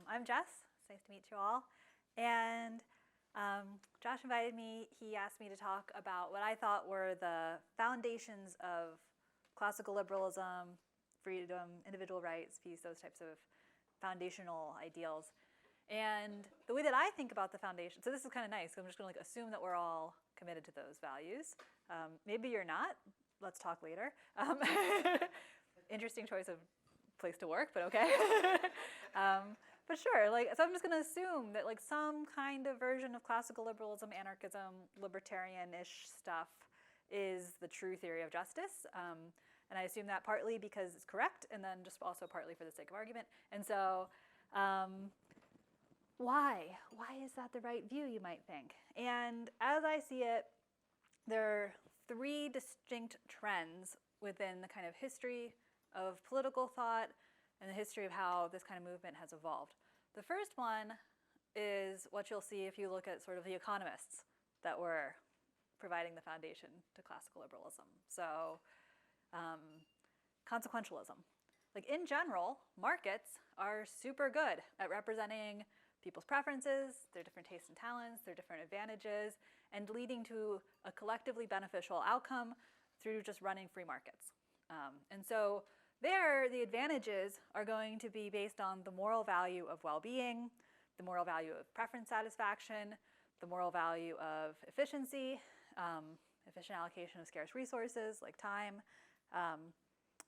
I'm Jess. It's nice to meet you all. And Josh invited me. He asked me to talk about what I thought were the foundations of classical liberalism, freedom, individual rights, peace, those types of foundational ideals. And the way that I think about the foundation, so this is kind of nice, I'm just going to assume that we're all committed to those values. Maybe you're not. Let's talk later. Interesting choice of place to work, but okay. But sure, so I'm just going to assume that some kind of version of classical liberalism, anarchism, libertarian-ish stuff is the true theory of justice. And I assume that partly because it's correct, and then just also partly for the sake of argument. And so why? Why is that the right view, you might think? And as I see it, there are three distinct trends within the kind of history of political thought and the history of how this kind of movement has evolved. The first one is what you'll see if you look at sort of the economists that were providing the foundation to classical liberalism. So consequentialism. In general, markets are super good at representing people's preferences, their different tastes and talents, their different advantages, and leading to a collectively beneficial outcome through just running free markets. And so there, the advantages are going to be based on the moral value of well-being, the moral value of preference satisfaction, the moral value of efficiency, efficient allocation of scarce resources like time.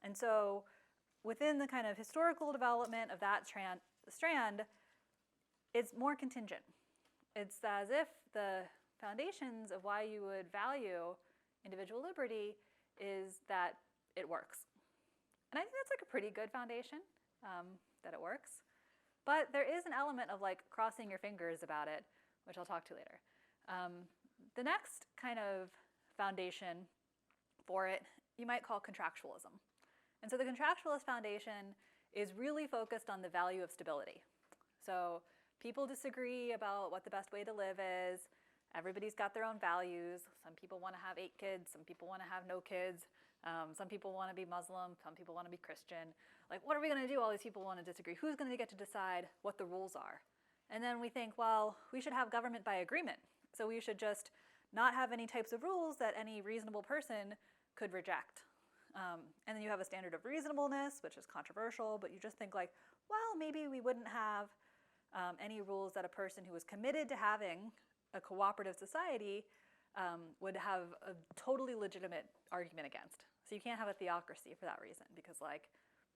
And so within the kind of historical development of that strand, it's more contingent. It's as if the foundations of why you would value individual liberty is that it works. And I think that's a pretty good foundation, that it works. But there is an element of crossing your fingers about it, which I'll talk to later. The next kind of foundation for it, you might call contractualism. And so the contractualist foundation is really focused on the value of stability. So people disagree about what the best way to live is. Everybody's got their own values. Some people want to have 8 kids. Some people want to have no kids. Some people want to be Muslim. Some people want to be Christian. What are we going to do? All these people want to disagree. Who's going to get to decide what the rules are? And then we think, well, we should have government by agreement. So we should just not have any types of rules that any reasonable person could reject. And then you have a standard of reasonableness, which is controversial, but you just think well, maybe we wouldn't have any rules that a person who was committed to having a cooperative society would have a totally legitimate argument against. So you can't have a theocracy for that reason, because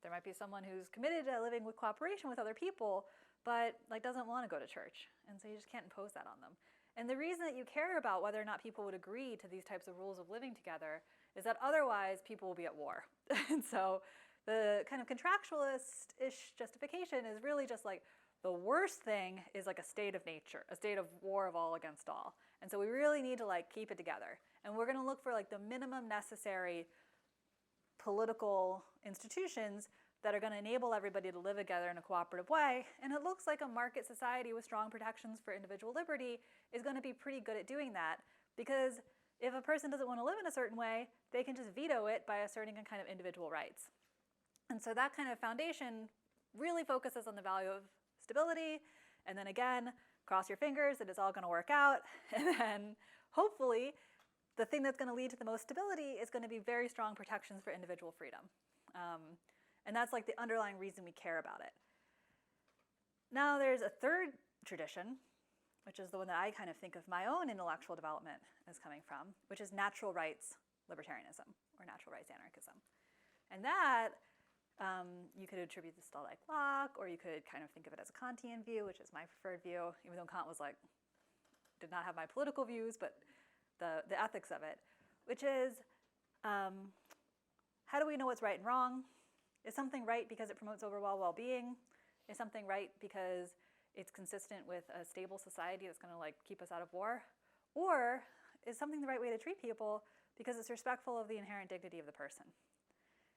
there might be someone who's committed to living with cooperation with other people, but doesn't want to go to church, and so you just can't impose that on them. And the reason that you care about whether or not people would agree to these types of rules of living together is that otherwise people will be at war. And so the kind of contractualist-ish justification is really just the worst thing is a state of nature, a state of war of all against all. And so we really need to keep it together. And we're going to look for the minimum necessary political institutions that are going to enable everybody to live together in a cooperative way. And it looks like a market society with strong protections for individual liberty is going to be pretty good at doing that, because if a person doesn't want to live in a certain way, they can just veto it by asserting a kind of individual rights. And so that kind of foundation really focuses on the value of stability, and then again, cross your fingers that it's all going to work out, and then hopefully the thing that's going to lead to the most stability is going to be very strong protections for individual freedom. And that's the underlying reason we care about it. Now there's a third tradition, which is the one that I kind of think of my own intellectual development as coming from, which is natural rights libertarianism, or natural rights anarchism. And that you could attribute this to Locke, or you could kind of think of it as a Kantian view, which is my preferred view, even though Kant was did not have my political views, but the ethics of it, which is how do we know what's right and wrong? Is something right because it promotes overall well-being? Is something right because it's consistent with a stable society that's going to keep us out of war? Or is something the right way to treat people because it's respectful of the inherent dignity of the person?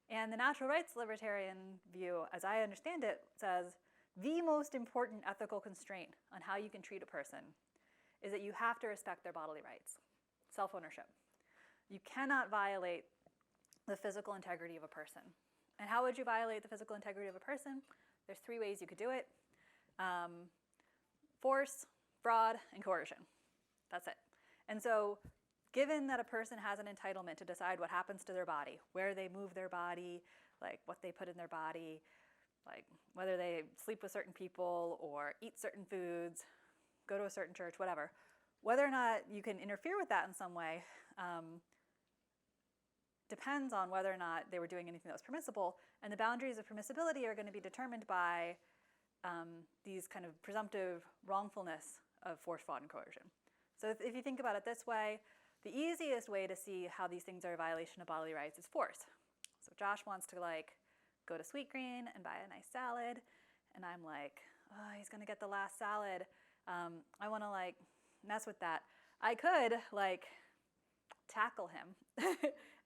And the natural rights libertarian view, as I understand it, says the most important ethical constraint on how you can treat a person is that you have to respect their bodily rights, self-ownership. You cannot violate the physical integrity of a person. And how would you violate the physical integrity of a person? There's 3 ways you could do it. force, fraud, and coercion. That's it. And so given that a person has an entitlement to decide what happens to their body, where they move their body, like what they put in their body, like whether they sleep with certain people or eat certain foods, go to a certain church, whatever, whether or not you can interfere with that in some way depends on whether or not they were doing anything that was permissible, and the boundaries of permissibility are going to be determined by these kind of presumptive wrongfulness of force, fraud, and coercion. So if you think about it this way, the easiest way to see how these things are a violation of bodily rights is force. So Josh wants to like go to Sweetgreen and buy a nice salad, and I'm like, oh, he's gonna get the last salad. I want to like mess with that. I could like tackle him.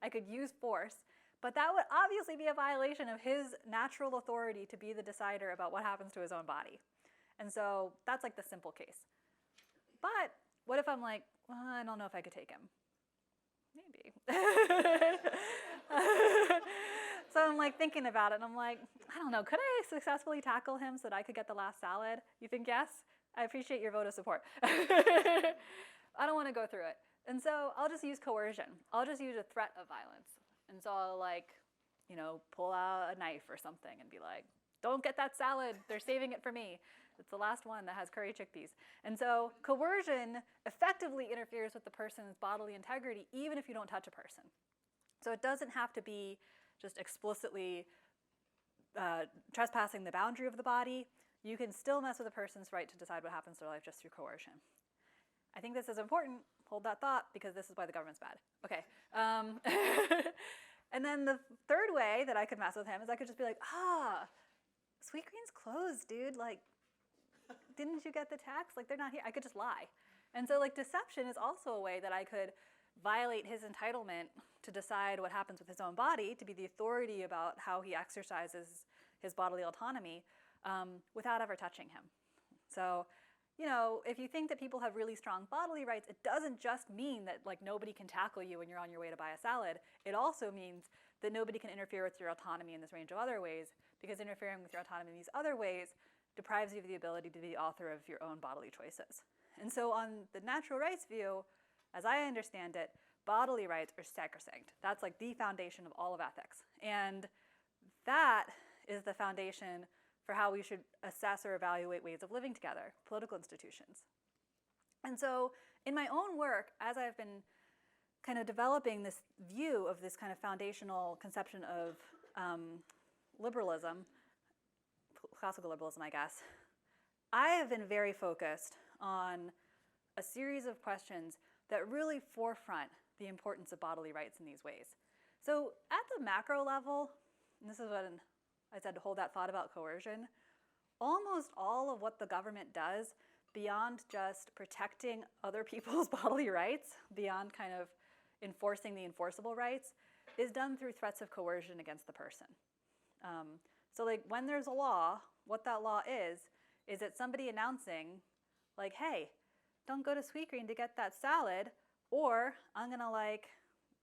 I could use force, but that would obviously be a violation of his natural authority to be the decider about what happens to his own body. And so that's like the simple case. But what if I'm like, well, I don't know if I could take him? Maybe. So I'm like thinking about it, and I'm like, I don't know, could I successfully tackle him so that I could get the last salad? You think yes? I appreciate your vote of support. I don't want to go through it. And so I'll just use coercion. I'll just use a threat of violence. And so I'll like, you know, pull out a knife or something and be like, don't get that salad. They're saving it for me. It's the last one that has curry chickpeas. And so coercion effectively interferes with the person's bodily integrity, even if you don't touch a person. So it doesn't have to be just explicitly trespassing the boundary of the body. You can still mess with a person's right to decide what happens to their life just through coercion. I think this is important. Hold that thought, because this is why the government's bad. Okay. And then the third way that I could mess with him is I could just be like, Sweetgreen's closed, dude. Like, didn't you get the tax? Like, they're not here. I could just lie. And so, like, deception is also a way that I could violate his entitlement to decide what happens with his own body, to be the authority about how he exercises his bodily autonomy without ever touching him. So, you know, if you think that people have really strong bodily rights, it doesn't just mean that like nobody can tackle you when you're on your way to buy a salad. It also means that nobody can interfere with your autonomy in this range of other ways, because interfering with your autonomy in these other ways deprives you of the ability to be the author of your own bodily choices. And so on the natural rights view, as I understand it, bodily rights are sacrosanct. That's like the foundation of all of ethics. And that is the foundation for how we should assess or evaluate ways of living together, political institutions. And so in my own work, as I've been kind of developing this view of this kind of foundational conception of liberalism, classical liberalism, I guess, I have been very focused on a series of questions that really forefront the importance of bodily rights in these ways. So at the macro level, and this is what I said to hold that thought about coercion, almost all of what the government does beyond just protecting other people's bodily rights, beyond kind of enforcing the enforceable rights, is done through threats of coercion against the person. So like when there's a law, what that law is it somebody announcing like, hey, don't go to Sweetgreen to get that salad, or I'm gonna like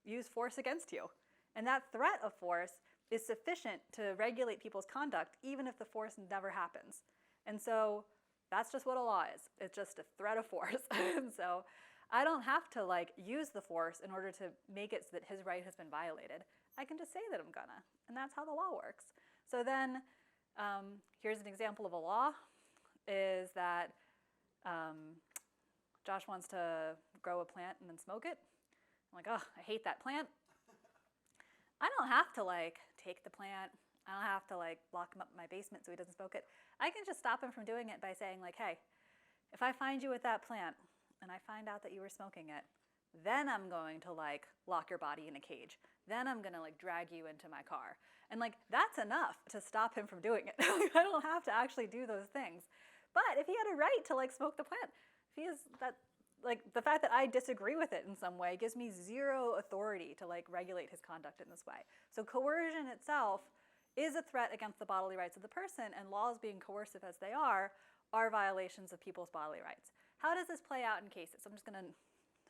use force against you. And that threat of force is sufficient to regulate people's conduct, even if the force never happens. And so that's just what a law is. It's just a threat of force. And so I don't have to like use the force in order to make it so that his right has been violated. I can just say that I'm gonna, and that's how the law works. So then here's an example of a law, is that Josh wants to grow a plant and then smoke it. I'm like, oh, I hate that plant. I don't have to like take the plant. I don't have to like lock him up in my basement so he doesn't smoke it. I can just stop him from doing it by saying like, hey, if I find you with that plant and I find out that you were smoking it, then I'm going to like lock your body in a cage. Then I'm gonna like drag you into my car. And like that's enough to stop him from doing it. I don't have to actually do those things. But if he had a right to like smoke the plant, if he has that, like the fact that I disagree with it in some way gives me zero authority to like regulate his conduct in this way. So coercion itself is a threat against the bodily rights of the person, and laws being coercive as they are violations of people's bodily rights. How does this play out in cases? I'm just gonna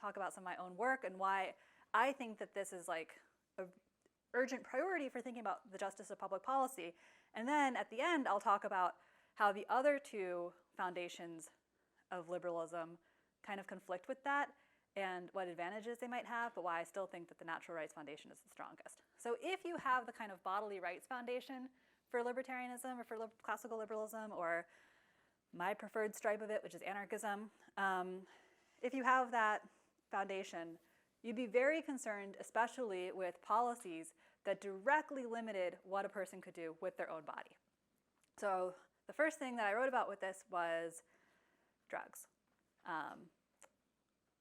talk about some of my own work and why I think that this is like an urgent priority for thinking about the justice of public policy. And then at the end, I'll talk about how the other two foundations of liberalism kind of conflict with that and what advantages they might have, but why I still think that the natural rights foundation is the strongest. So if you have the kind of bodily rights foundation for libertarianism or for classical liberalism, or my preferred stripe of it, which is anarchism, if you have that foundation, you'd be very concerned, especially with policies that directly limited what a person could do with their own body. So the first thing that I wrote about with this was drugs.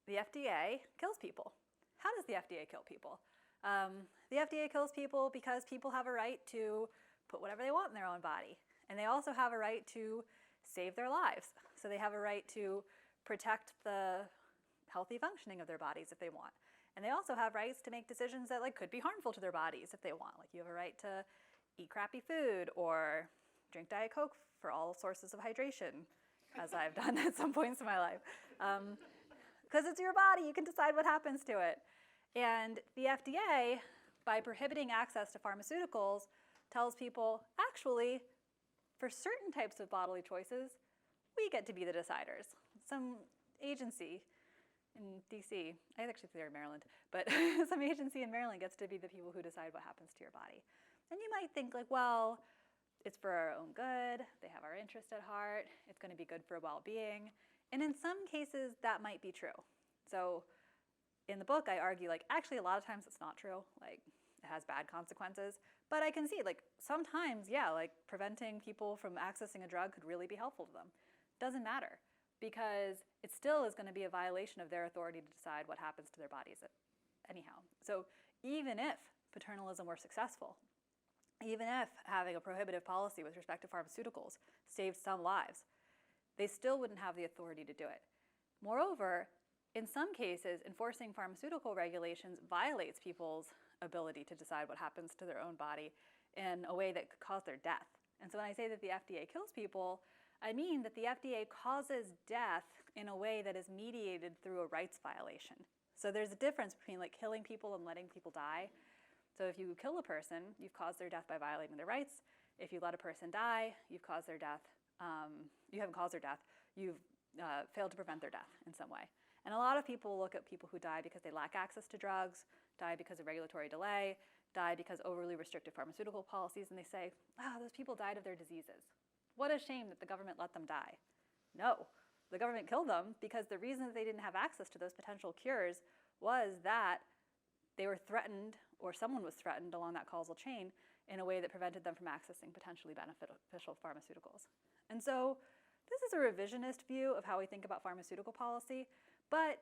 The FDA kills people. How does the FDA kill people? The FDA kills people because people have a right to put whatever they want in their own body. And they also have a right to save their lives. So they have a right to protect the healthy functioning of their bodies if they want. And they also have rights to make decisions that could be harmful to their bodies if they want. Like you have a right to eat crappy food or drink Diet Coke for all sources of hydration, as I've done at some points in my life. Because it's your body, you can decide what happens to it. And the FDA, by prohibiting access to pharmaceuticals, tells people, actually, for certain types of bodily choices, we get to be the deciders. Some agency in DC, I actually think they're in Maryland, but some agency in Maryland gets to be the people who decide what happens to your body. And you might think well, it's for our own good, they have our interest at heart, it's going to be good for well-being. And in some cases, that might be true. So in the book, I argue, actually, a lot of times it's not true. It has bad consequences. But I can see, sometimes, yeah, preventing people from accessing a drug could really be helpful to them. Doesn't matter, because it still is going to be a violation of their authority to decide what happens to their bodies anyhow. So even if paternalism were successful, even if having a prohibitive policy with respect to pharmaceuticals saved some lives, they still wouldn't have the authority to do it. Moreover, in some cases, enforcing pharmaceutical regulations violates people's ability to decide what happens to their own body in a way that could cause their death. And so when I say that the FDA kills people, I mean that the FDA causes death in a way that is mediated through a rights violation. So there's a difference between killing people and letting people die. So if you kill a person, you've caused their death by violating their rights. If you let a person die, you've caused their death. You haven't caused their death. You've failed to prevent their death in some way. And a lot of people look at people who die because they lack access to drugs, die because of regulatory delay, die because overly restrictive pharmaceutical policies, and they say, wow, those people died of their diseases. What a shame that the government let them die. No, the government killed them because the reason that they didn't have access to those potential cures was that they were threatened, or someone was threatened along that causal chain in a way that prevented them from accessing potentially beneficial pharmaceuticals. And so this is a revisionist view of how we think about pharmaceutical policy, but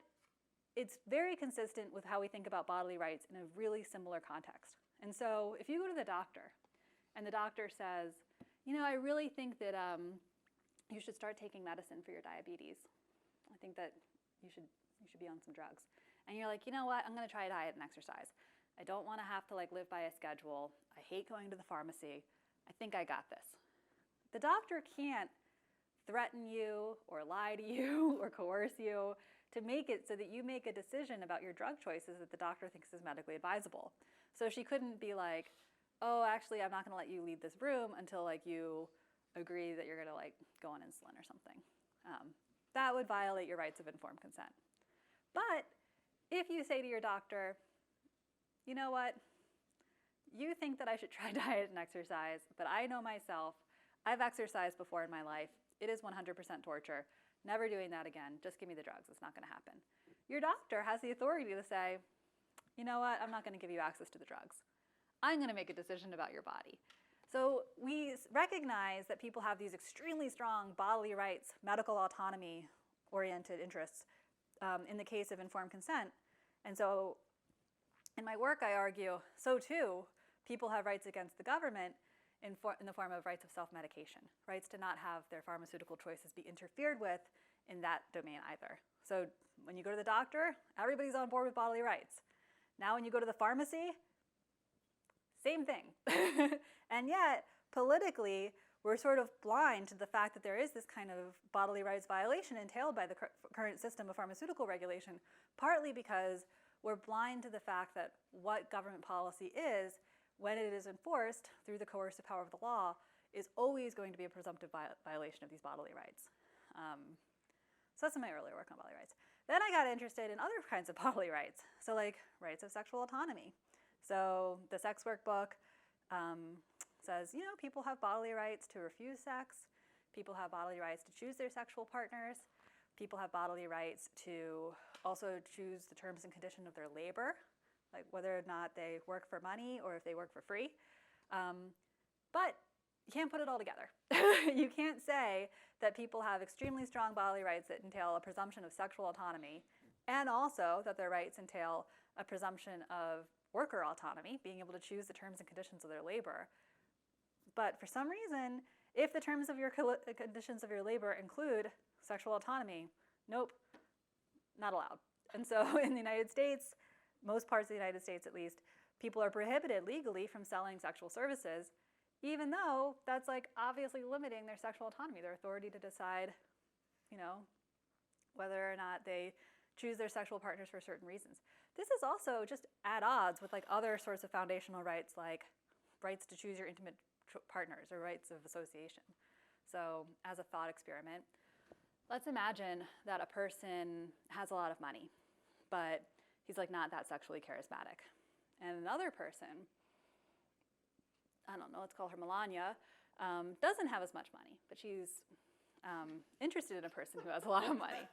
it's very consistent with how we think about bodily rights in a really similar context. And so if you go to the doctor and the doctor says, I really think that you should start taking medicine for your diabetes. I think that you should be on some drugs. And you're like, you know what, I'm going to try diet and exercise. I don't want to have to live by a schedule. I hate going to the pharmacy. I think I got this. The doctor can't threaten you or lie to you or coerce you to make it so that you make a decision about your drug choices that the doctor thinks is medically advisable. So she couldn't be like, oh, actually, I'm not going to let you leave this room until you agree that you're going to go on insulin or something. That would violate your rights of informed consent. But if you say to your doctor, you know what, you think that I should try diet and exercise, but I know myself, I've exercised before in my life, it is 100% torture, never doing that again, just give me the drugs, it's not going to happen. Your doctor has the authority to say, you know what, I'm not going to give you access to the drugs. I'm going to make a decision about your body. So we recognize that people have these extremely strong bodily rights, medical autonomy-oriented interests in the case of informed consent. And so in my work, I argue, so too, people have rights against the government in the form of rights of self-medication, rights to not have their pharmaceutical choices be interfered with in that domain either. So when you go to the doctor, everybody's on board with bodily rights. Now when you go to the pharmacy, same thing. And yet, politically, we're sort of blind to the fact that there is this kind of bodily rights violation entailed by the current system of pharmaceutical regulation, partly because we're blind to the fact that what government policy is, when it is enforced through the coercive power of the law, is always going to be a presumptive violation of these bodily rights. So that's my earlier work on bodily rights. Then I got interested in other kinds of bodily rights, so like rights of sexual autonomy. So the sex work book says, people have bodily rights to refuse sex, people have bodily rights to choose their sexual partners, people have bodily rights to also choose the terms and conditions of their labor, like whether or not they work for money or if they work for free. But you can't put it all together. You can't say that people have extremely strong bodily rights that entail a presumption of sexual autonomy, and also that their rights entail a presumption of worker autonomy, being able to choose the terms and conditions of their labor. But for some reason, if the terms of your conditions of your labor include sexual autonomy, nope, not allowed. And so in the United States, most parts of the United States at least, people are prohibited legally from selling sexual services, even though that's like obviously limiting their sexual autonomy, their authority to decide, whether or not they choose their sexual partners for certain reasons. This is also just at odds with like other sorts of foundational rights, like rights to choose your intimate partners or rights of association. So as a thought experiment, let's imagine that a person has a lot of money, but he's like not that sexually charismatic. And another person, I don't know, let's call her Melania, doesn't have as much money, but she's interested in a person who has a lot of money.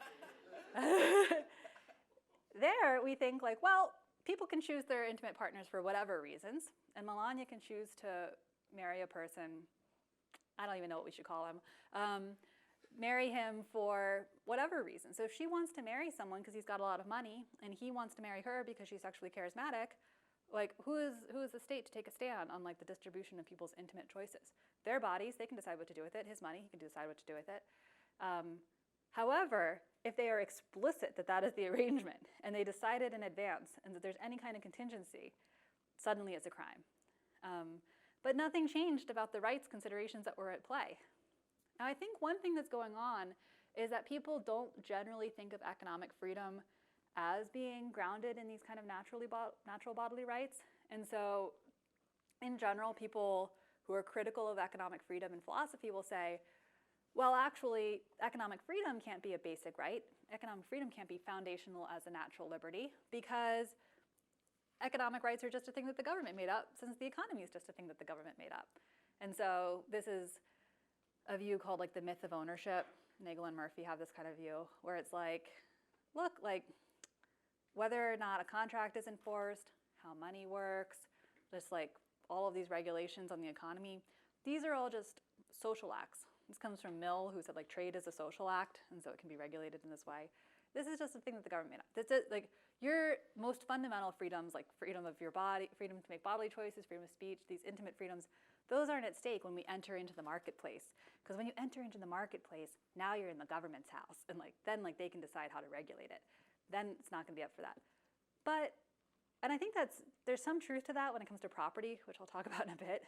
There we think like, well, people can choose their intimate partners for whatever reasons, and Melania can choose to marry a person, I don't even know what we should call him, marry him for whatever reason. So if she wants to marry someone because he's got a lot of money, and he wants to marry her because she's sexually charismatic, like who is the state to take a stand on like the distribution of people's intimate choices? Their bodies, they can decide what to do with it. His money, he can decide what to do with it. However, if they are explicit that that is the arrangement, and they decided in advance, and that there's any kind of contingency, suddenly it's a crime. But nothing changed about the rights considerations that were at play. Now, I think one thing that's going on is that people don't generally think of economic freedom as being grounded in these kind of natural bodily rights. And so, in general, people who are critical of economic freedom in philosophy will say, well, actually, economic freedom can't be a basic right. Economic freedom can't be foundational as a natural liberty because economic rights are just a thing that the government made up, since the economy is just a thing that the government made up. And so this is a view called like the myth of ownership. Nagel and Murphy have this kind of view where it's like, look, like whether or not a contract is enforced, how money works, just like all of these regulations on the economy, these are all just social acts. This comes from Mill, who said like trade is a social act, and so it can be regulated in this way. This is just a thing that the government made up. That's it. Like your most fundamental freedoms, like freedom of your body, freedom to make bodily choices, freedom of speech, these intimate freedoms, those aren't at stake when we enter into the marketplace. Because when you enter into the marketplace, now you're in the government's house, and then they can decide how to regulate it. Then it's not going to be up for that. And I think there's some truth to that when it comes to property, which I'll talk about in a bit.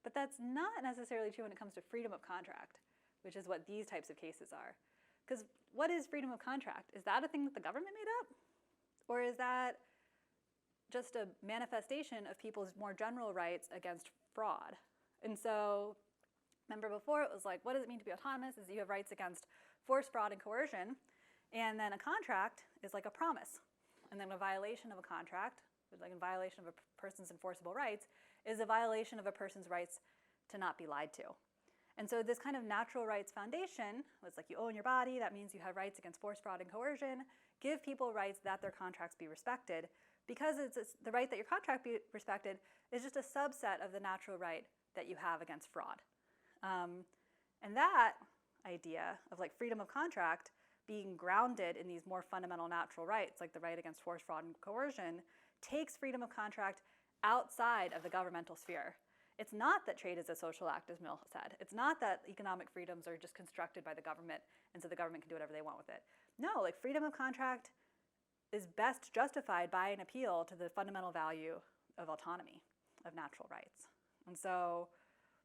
But that's not necessarily true when it comes to freedom of contract, which is what these types of cases are. Because what is freedom of contract? Is that a thing that the government made up? Or is that just a manifestation of people's more general rights against fraud? And so, remember before it was like, what does it mean to be autonomous? Is you have rights against force, fraud, and coercion. And then a contract is like a promise. And then a violation of a contract, like a violation of a person's enforceable rights, is a violation of a person's rights to not be lied to. And so this kind of natural rights foundation was like you own your body, that means you have rights against force, fraud, and coercion. Give people rights that their contracts be respected, because it's the right that your contract be respected is just a subset of the natural right that you have against fraud. And that idea of like freedom of contract being grounded in these more fundamental natural rights, like the right against force, fraud, and coercion, takes freedom of contract outside of the governmental sphere. It's not that trade is a social act, as Mill said. It's not that economic freedoms are just constructed by the government, and so the government can do whatever they want with it. No, like freedom of contract is best justified by an appeal to the fundamental value of autonomy, of natural rights. And so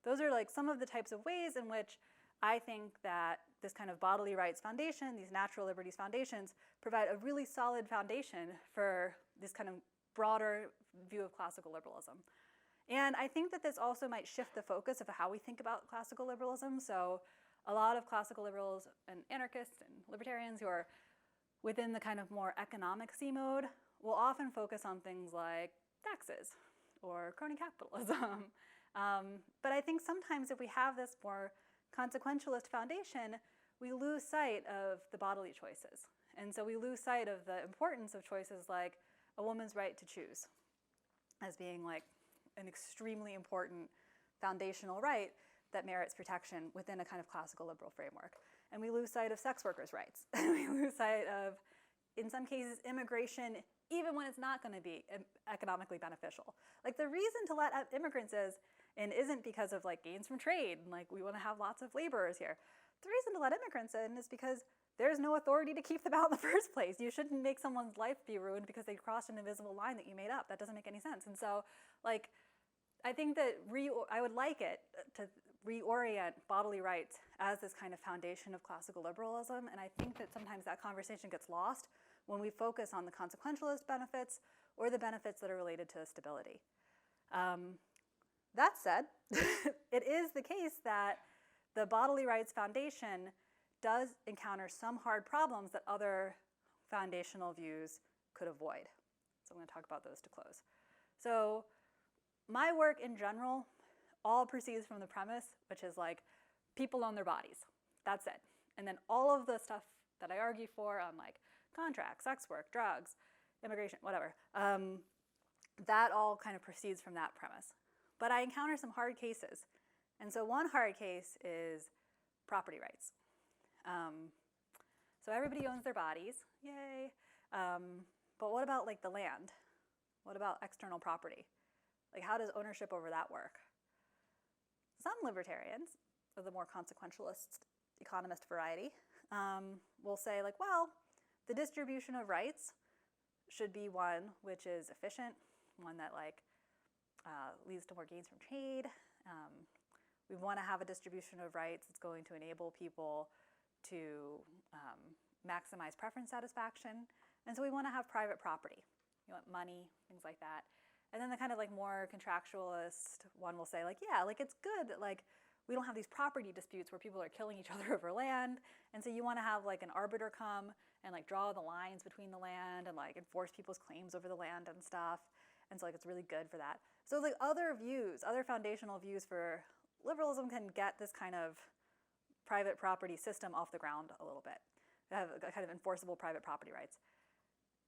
those are like some of the types of ways in which I think that this kind of bodily rights foundation, these natural liberties foundations, provide a really solid foundation for this kind of broader view of classical liberalism. And I think that this also might shift the focus of how we think about classical liberalism. So a lot of classical liberals and anarchists and libertarians who are within the kind of more economic C mode will often focus on things like taxes or crony capitalism. But I think sometimes if we have this more consequentialist foundation, we lose sight of the bodily choices. And so we lose sight of the importance of choices like a woman's right to choose as being like an extremely important foundational right that merits protection within a kind of classical liberal framework. And we lose sight of sex workers' rights. We lose sight of, in some cases, immigration, even when it's not going to be economically beneficial. Like the reason to let immigrants in isn't because of like gains from trade, and like we want to have lots of laborers here. The reason to let immigrants in is because there's no authority to keep them out in the first place. You shouldn't make someone's life be ruined because they crossed an invisible line that you made up. That doesn't make any sense. And so, like, I think that I would like it to reorient bodily rights as this kind of foundation of classical liberalism. And I think that sometimes that conversation gets lost when we focus on the consequentialist benefits or the benefits that are related to stability. That said, it is the case that the bodily rights foundation does encounter some hard problems that other foundational views could avoid. So I'm going to talk about those to close. So my work in general all proceeds from the premise, which is like people own their bodies. That's it. And then all of the stuff that I argue for on like contracts, sex work, drugs, immigration, whatever, that all kind of proceeds from that premise. But I encounter some hard cases. And so one hard case is property rights. So everybody owns their bodies, yay. But what about like the land? What about external property? Like how does ownership over that work? Some libertarians, of the more consequentialist economist variety, will say like, well, the distribution of rights should be one which is efficient, one that like leads to more gains from trade. We want to have a distribution of rights that's going to enable people to maximize preference satisfaction. And so we want to have private property. You want money, things like that. And then the kind of like more contractualist one will say like, yeah, like it's good that like we don't have these property disputes where people are killing each other over land. And so you want to have like an arbiter come and like draw the lines between the land and like enforce people's claims over the land and stuff. And so like it's really good for that. So like other views, other foundational views for liberalism can get this kind of private property system off the ground a little bit. They have a kind of enforceable private property rights.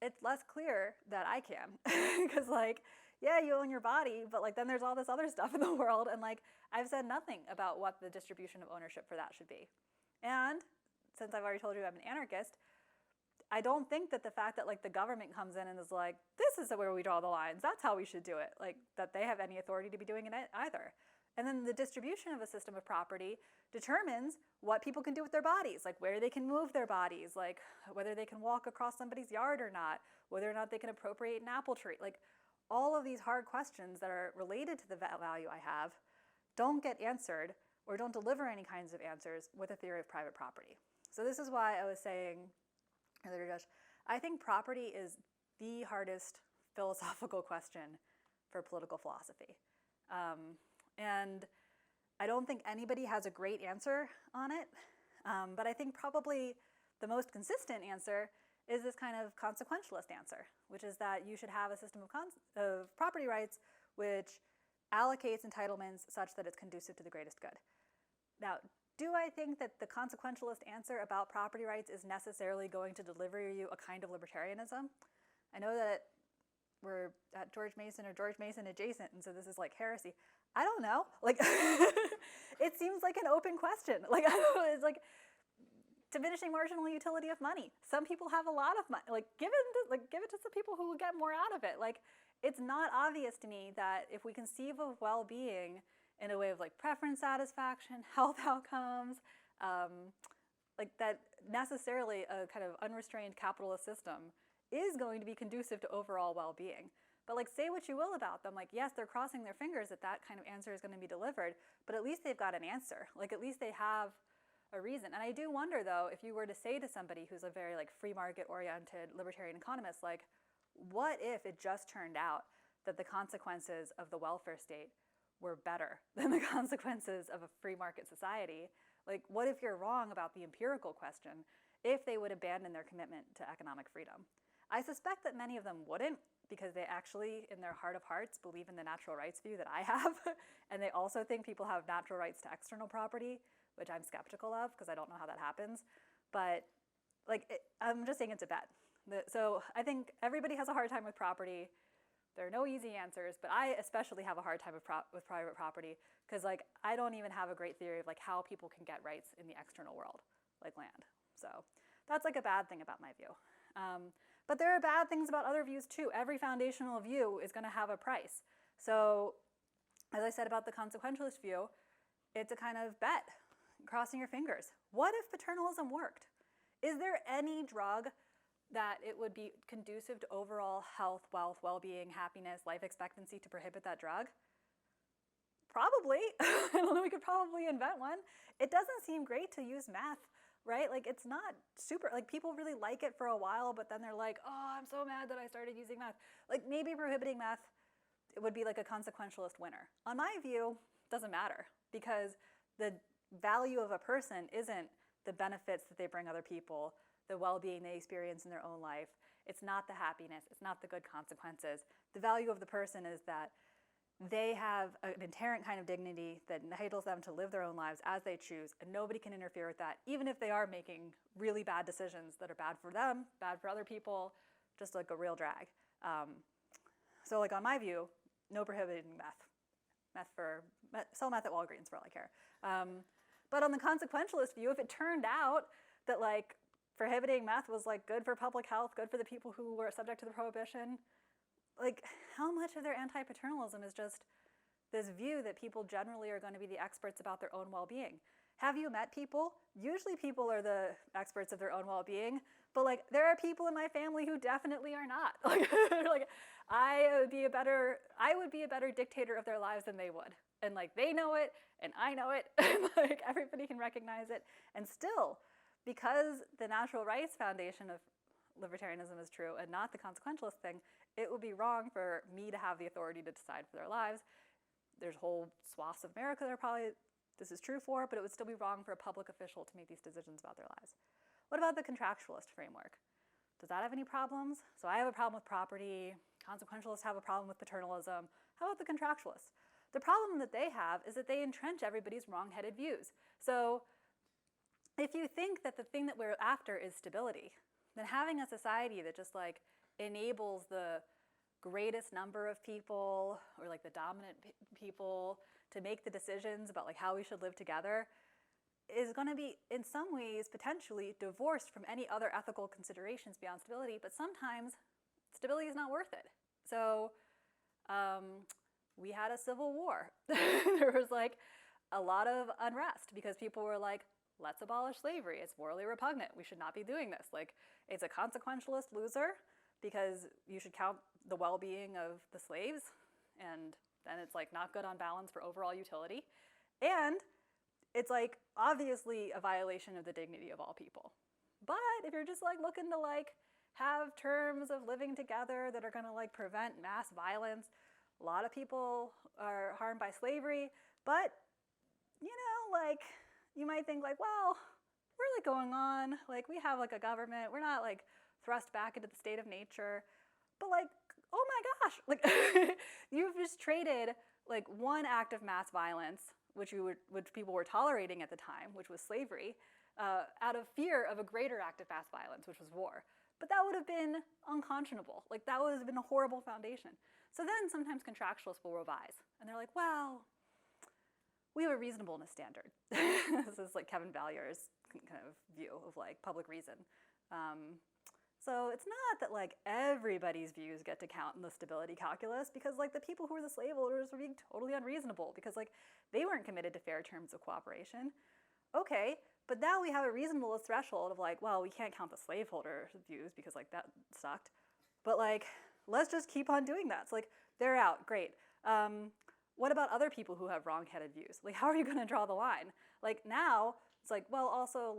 It's less clear that I can, because like, yeah, you own your body, but like then there's all this other stuff in the world, and like I've said nothing about what the distribution of ownership for that should be. And since I've already told you I'm an anarchist, I don't think that the fact that like the government comes in and is like, this is where we draw the lines, that's how we should do it, like that they have any authority to be doing it either. And then the distribution of a system of property determines what people can do with their bodies, like where they can move their bodies, like whether they can walk across somebody's yard or not, whether or not they can appropriate an apple tree. Like all of these hard questions that are related to the value I have don't get answered or don't deliver any kinds of answers with a theory of private property. So this is why I was saying earlier, Josh, I think property is the hardest philosophical question for political philosophy. And I don't think anybody has a great answer on it, but I think probably the most consistent answer is this kind of consequentialist answer, which is that you should have a system of property rights which allocates entitlements such that it's conducive to the greatest good. Now, do I think that the consequentialist answer about property rights is necessarily going to deliver you a kind of libertarianism? I know that we're at George Mason or George Mason adjacent, and so this is like heresy. I don't know. Like, it seems like an open question. Like, I don't know, it's like diminishing marginal utility of money. Some people have a lot of money. Like, give it to some people who will get more out of it. Like, it's not obvious to me that if we conceive of well-being in a way of like preference satisfaction, health outcomes, like that necessarily a kind of unrestrained capitalist system is going to be conducive to overall well-being. But like say what you will about them, like yes, they're crossing their fingers that that kind of answer is going to be delivered, but at least they've got an answer. Like at least they have a reason. And I do wonder though, if you were to say to somebody who's a very like free market oriented libertarian economist, like what if it just turned out that the consequences of the welfare state were better than the consequences of a free market society. Like, what if you're wrong about the empirical question if they would abandon their commitment to economic freedom? I suspect that many of them wouldn't, because they actually, in their heart of hearts, believe in the natural rights view that I have. And they also think people have natural rights to external property, which I'm skeptical of because I don't know how that happens. But I'm just saying it's a bet. So I think everybody has a hard time with property. There are no easy answers, but I especially have a hard time with private property because I don't even have a great theory of how people can get rights in the external world, like land. So that's a bad thing about my view. But there are bad things about other views too. Every foundational view is going to have a price. So as I said about the consequentialist view, it's a kind of bet, crossing your fingers. What if paternalism worked? Is there any drug that it would be conducive to overall health, wealth, well-being, happiness, life expectancy to prohibit that drug? Probably. I don't know, we could probably invent one. It doesn't seem great to use meth, right? It's not super, people really like it for a while, but then they're like, oh, I'm so mad that I started using meth. Maybe prohibiting meth, it would be a consequentialist winner. On my view, it doesn't matter, because the value of a person isn't the benefits that they bring other people, the well-being they experience in their own life. It's not the happiness. It's not the good consequences. The value of the person is that they have an inherent kind of dignity that entitles them to live their own lives as they choose, and nobody can interfere with that, even if they are making really bad decisions that are bad for them, bad for other people, just a real drag. So on my view, no prohibiting meth. Sell meth at Walgreens for all I care. But on the consequentialist view, if it turned out that prohibiting meth was good for public health, good for the people who were subject to the prohibition, how much of their anti-paternalism is just this view that people generally are going to be the experts about their own well-being? Have you met people? Usually people are the experts of their own well-being, but there are people in my family who definitely are not. I would be a better dictator of their lives than they would. And they know it, and I know it, and everybody can recognize it. And still, because the natural rights foundation of libertarianism is true and not the consequentialist thing, it would be wrong for me to have the authority to decide for their lives. There's whole swaths of America that are probably this is true for, but it would still be wrong for a public official to make these decisions about their lives. What about the contractualist framework? Does that have any problems? So I have a problem with property. Consequentialists have a problem with paternalism. How about the contractualists? The problem that they have is that they entrench everybody's wrong-headed views. So if you think that the thing that we're after is stability, then having a society that just enables the greatest number of people, or the dominant people, to make the decisions about how we should live together is going to be, in some ways, potentially divorced from any other ethical considerations beyond stability, but sometimes stability is not worth it. So we had a civil war. There was a lot of unrest because people were let's abolish slavery. It's morally repugnant. We should not be doing this. It's a consequentialist loser because you should count the well-being of the slaves, and then it's not good on balance for overall utility. And it's obviously a violation of the dignity of all people. But if you're just looking to have terms of living together that are going to prevent mass violence, a lot of people are harmed by slavery, but you might think well, we're going on, we have a government, we're not thrust back into the state of nature, but oh my gosh, you've just traded one act of mass violence, which people were tolerating at the time, which was slavery, out of fear of a greater act of mass violence, which was war. But that would have been unconscionable. that would have been a horrible foundation. So then sometimes contractualists will revise, and they're well, we have a reasonableness standard. This is Kevin Valyer's kind of view of public reason. So it's not that everybody's views get to count in the stability calculus, because the people who were the slaveholders were being totally unreasonable because they weren't committed to fair terms of cooperation. Okay, but now we have a reasonableness threshold of well, we can't count the slaveholder views because that sucked. But let's just keep on doing that. It's they're out, great. What about other people who have wrong-headed views? How are you going to draw the line? Now it's well, also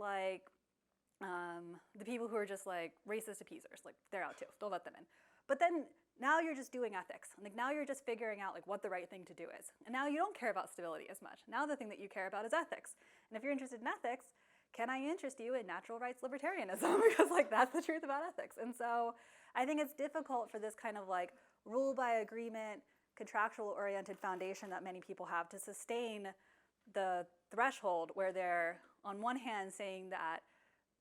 the people who are just racist appeasers, they're out too. Don't let them in. But then now you're just doing ethics. Like now you're just figuring out like what the right thing to do is. And now you don't care about stability as much. Now the thing that you care about is ethics. And if you're interested in ethics, can I interest you in natural rights libertarianism? Because like that's the truth about ethics. And so I think it's difficult for this kind of like rule by agreement, contractual oriented foundation that many people have to sustain the threshold where they're on one hand saying that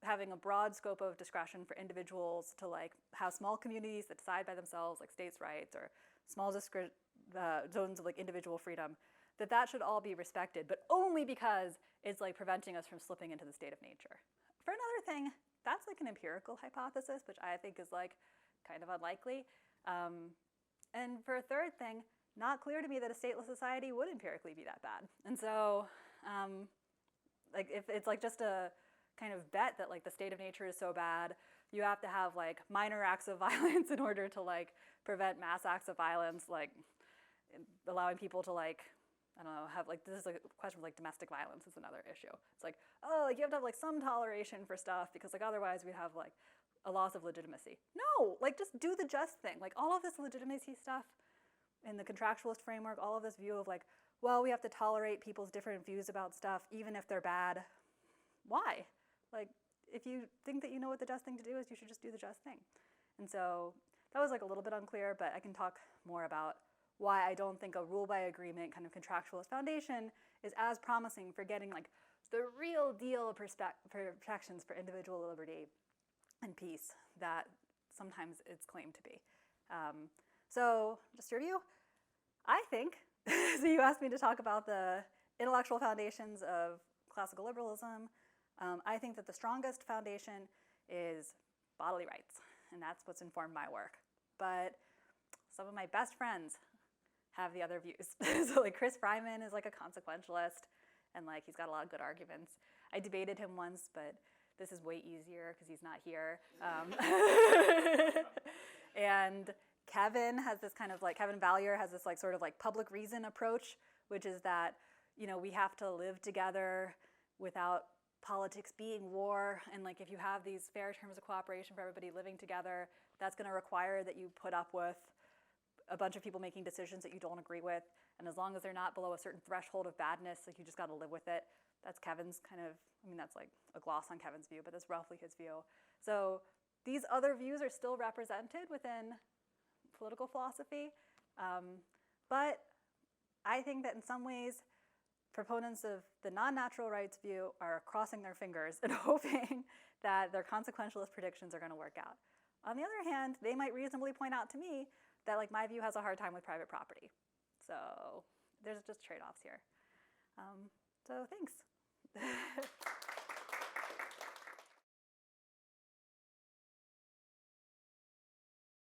having a broad scope of discretion for individuals to like have small communities that decide by themselves, like states' rights or small zones of like individual freedom, that should all be respected, but only because it's like preventing us from slipping into the state of nature. For another thing, that's like an empirical hypothesis, which I think is like kind of unlikely. And for a third thing, not clear to me that a stateless society would empirically be that bad. And so, like if it's like just a kind of bet that like the state of nature is so bad, you have to have like minor acts of violence in order to like prevent mass acts of violence, like allowing people to like, I don't know, have like, this is like a question of like domestic violence is another issue. It's like, oh, like you have to have like some toleration for stuff because like otherwise we'd have like a loss of legitimacy. No, like just do the just thing. Like all of this legitimacy stuff in the contractualist framework, all of this view of like, well, we have to tolerate people's different views about stuff even if they're bad. Why? Like, if you think that you know what the just thing to do is, you should just do the just thing. And so that was like a little bit unclear, but I can talk more about why I don't think a rule by agreement kind of contractualist foundation is as promising for getting like the real deal protections for individual liberty and peace that sometimes it's claimed to be. So just to review, I think, so you asked me to talk about the intellectual foundations of classical liberalism. I think that the strongest foundation is bodily rights, and that's what's informed my work. But some of my best friends have the other views. So like Chris Fryman is like a consequentialist, and like he's got a lot of good arguments. I debated him once, but this is way easier because he's not here. And Kevin has this kind of like, Kevin Valier has this like sort of like public reason approach, which is that, you know, we have to live together without politics being war, and like if you have these fair terms of cooperation for everybody living together, that's going to require that you put up with a bunch of people making decisions that you don't agree with, and as long as they're not below a certain threshold of badness, like you just got to live with it. That's Kevin's kind of, I mean that's like a gloss on Kevin's view, but that's roughly his view. So these other views are still represented within political philosophy, but I think that in some ways proponents of the non-natural rights view are crossing their fingers and hoping that their consequentialist predictions are going to work out. On the other hand, they might reasonably point out to me that like my view has a hard time with private property. So there's just trade-offs here. So thanks.